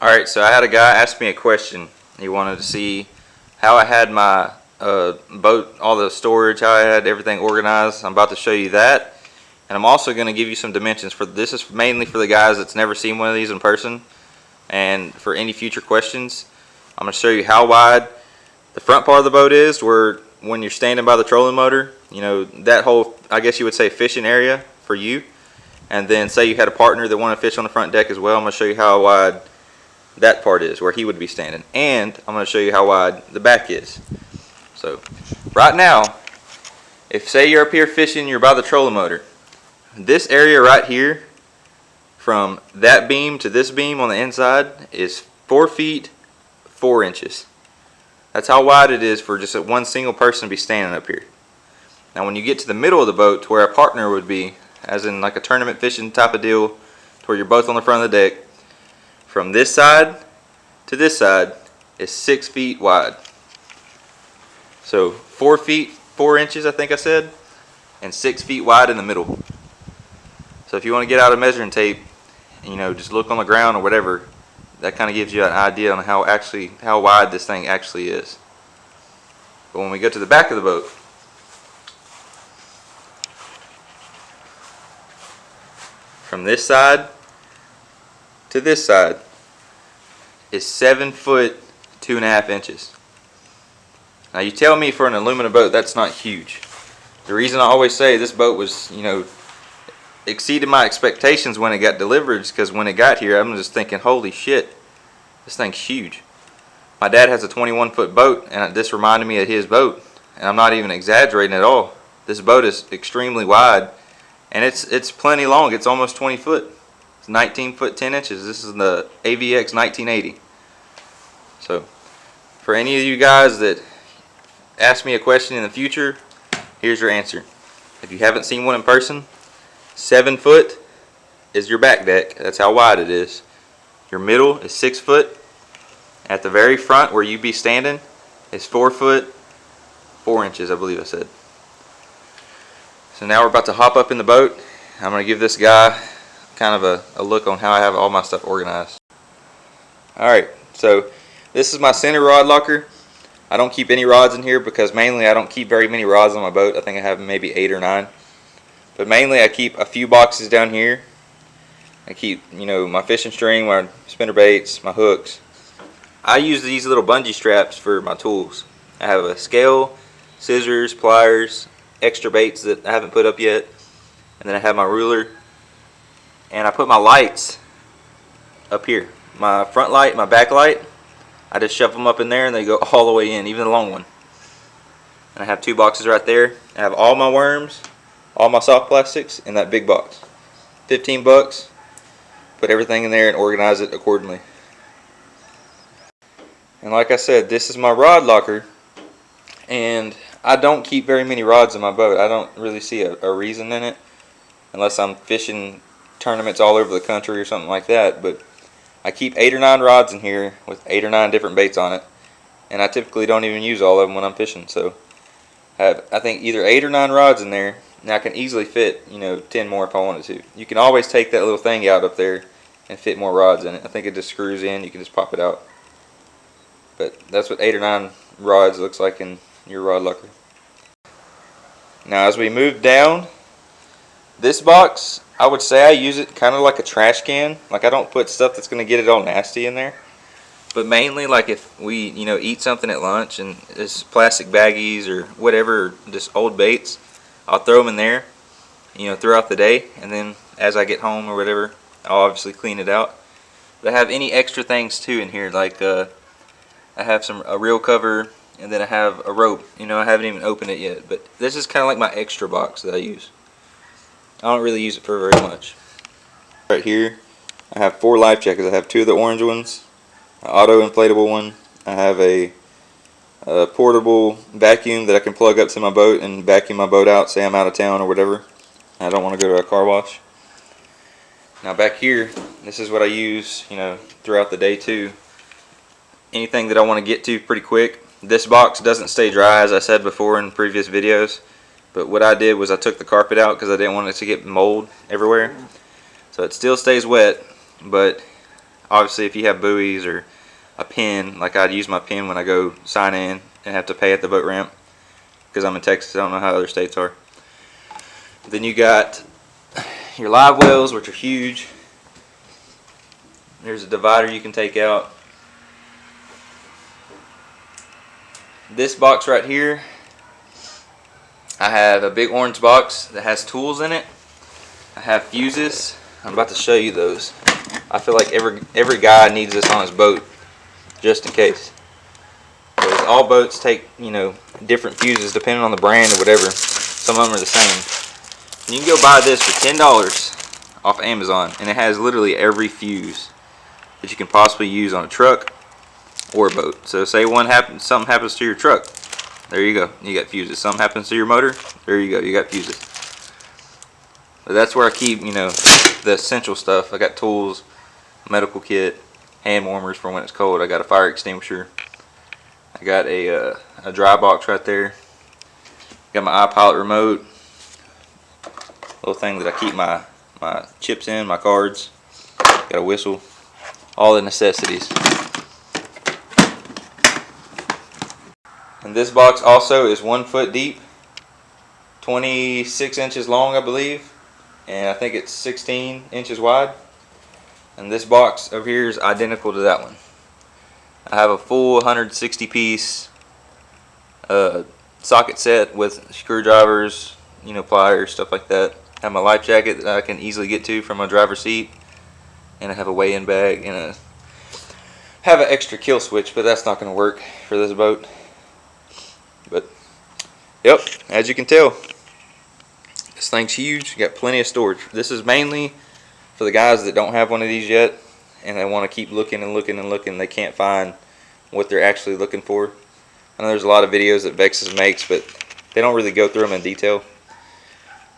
Alright, so I had a guy ask me a question. He wanted to see how I had my boat, all the storage, how I had everything organized. I'm about to show you that. And I'm also going to give you some dimensions. This is mainly for the guys that's never seen one of these in person. And for any future questions, I'm going to show you how wide the front part of the boat is, where when you're standing by the trolling motor, you know, that whole, I guess you would say, fishing area for you. And then say you had a partner that wanted to fish on the front deck as well, I'm going to show you how wide that part is, where he would be standing. And I'm going to show you how wide the back is. So right now, if say you're up here fishing, you're by the trolling motor, this area right here from that beam to this beam on the inside is 4 feet 4 inches. That's how wide it is for just one single person to be standing up here. Now when you get to the middle of the boat to where a partner would be, as in like a tournament fishing type of deal, to where you're both on the front of the deck, from this side to this side is 6 feet wide. So 4 feet 4 inches, I think I said, and 6 feet wide in the middle. So if you want to get out a measuring tape, you know, just look on the ground or whatever, that kind of gives you an idea on how wide this thing actually is. But when we go to the back of the boat, from this side to this side is 7 foot 2.5 inches. Now you tell me, for an aluminum boat, that's not huge. The reason I always say this boat was, you know, exceeded my expectations when it got delivered is because when it got here, I'm just thinking, holy shit, this thing's huge. My dad has a 21-foot boat, and this reminded me of his boat, and I'm not even exaggerating at all. This boat is extremely wide, and it's plenty long. It's almost 20 foot. It's 19 foot 10 inches. This is the AVX 1980. So for any of you guys that ask me a question in the future, here's your answer. If you haven't seen one in person, 7 foot is your back deck. That's how wide it is. Your middle is 6 foot. At the very front where you be standing is 4 foot 4 inches, I believe I said. So now we're about to hop up in the boat. I'm going to give this guy kind of a look on how I have all my stuff organized. Alright, so this is my center rod locker. I don't keep any rods in here because mainly I don't keep very many rods on my boat. I think I have maybe 8 or 9. But mainly I keep a few boxes down here. I keep, you know, my fishing string, my spinner baits, my hooks. I use these little bungee straps for my tools. I have a scale, scissors, pliers, extra baits that I haven't put up yet, and then I have my ruler, and I put my lights up here. My front light, my back light, I just shove them up in there and they go all the way in, even the long one. And I have 2 boxes right there. I have all my worms, all my soft plastics in that big box. 15 bucks. Put everything in there and organize it accordingly. And like I said, this is my rod locker, and I don't keep very many rods in my boat. I don't really see a reason in it unless I'm fishing tournaments all over the country or something like that. But I keep 8 or 9 rods in here with 8 or 9 different baits on it, and I typically don't even use all of them when I'm fishing. So I have, I think, either 8 or 9 rods in there, and I can easily fit, you know, 10 more if I wanted to. You can always take that little thing out up there and fit more rods in it. I think it just screws in. You can just pop it out. But that's what 8 or 9 rods looks like in your rod locker. Now as we move down, this box, I would say I use it kind of like a trash can. Like, I don't put stuff that's going to get it all nasty in there. But mainly, like, if we, you know, eat something at lunch and it's plastic baggies or whatever, just old baits, I'll throw them in there, you know, throughout the day. And then as I get home or whatever, I'll obviously clean it out. But I have any extra things too in here, like I have a reel cover, and then I have a rope. You know, I haven't even opened it yet, but this is kind of like my extra box that I use. I don't really use it for very much. Right here, I have 4 life jackets. I have 2 of the orange ones, an auto inflatable one. I have a portable vacuum that I can plug up to my boat and vacuum my boat out, say I'm out of town or whatever. I don't want to go to a car wash. Now back here, this is what I use, you know, throughout the day too. Anything that I want to get to pretty quick. This box doesn't stay dry, as I said before in previous videos. But what I did was I took the carpet out because I didn't want it to get mold everywhere. So it still stays wet, but Obviously, if you have buoys or a pin, like I'd use my pin when I go sign in and have to pay at the boat ramp, because I'm in Texas. I don't know how other states are. Then you got your live wells, which are huge. There's a divider you can take out. This box right here, I have a big orange box that has tools in it. I have fuses. I'm about to show you those. I feel like every guy needs this on his boat, just in case. Because all boats take, you know, different fuses depending on the brand or whatever. Some of them are the same. And you can go buy this for $10 off Amazon, and it has literally every fuse that you can possibly use on a truck or a boat. So say something happens to your truck, there you go, you got fuses. Something happens to your motor, there you go, you got fuses. But that's where I keep, you know, the essential stuff. I got tools, medical kit, hand warmers for when it's cold. I got a fire extinguisher. I got a dry box right there. Got my iPilot remote, little thing that I keep my chips in, my cards. Got a whistle, all the necessities. And this box also is 1 foot deep, 26 inches long, I believe, and I think it's 16 inches wide. And this box over here is identical to that one. I have a full 160 piece socket set with screwdrivers, you know, pliers, stuff like that. I have my life jacket that I can easily get to from my driver's seat, and I have a weigh-in bag, and have an extra kill switch, but that's not going to work for this boat. But yep, as you can tell, this thing's huge. You got plenty of storage. This is mainly for the guys that don't have one of these yet, and they want to keep looking and looking and looking. They can't find what they're actually looking for. I know there's a lot of videos that Vexus makes, but they don't really go through them in detail.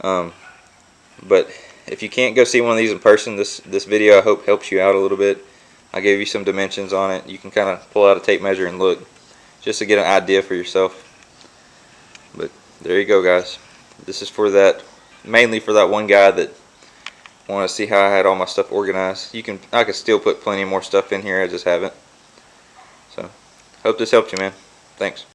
But if you can't go see one of these in person, this video I hope helps you out a little bit. I gave you some dimensions on it. You can kind of pull out a tape measure and look, just to get an idea for yourself. But there you go, guys. This is for that, mainly for that one guy that want to see how I had all my stuff organized. I could still put plenty more stuff in here. I just haven't. So hope this helped you, man. Thanks.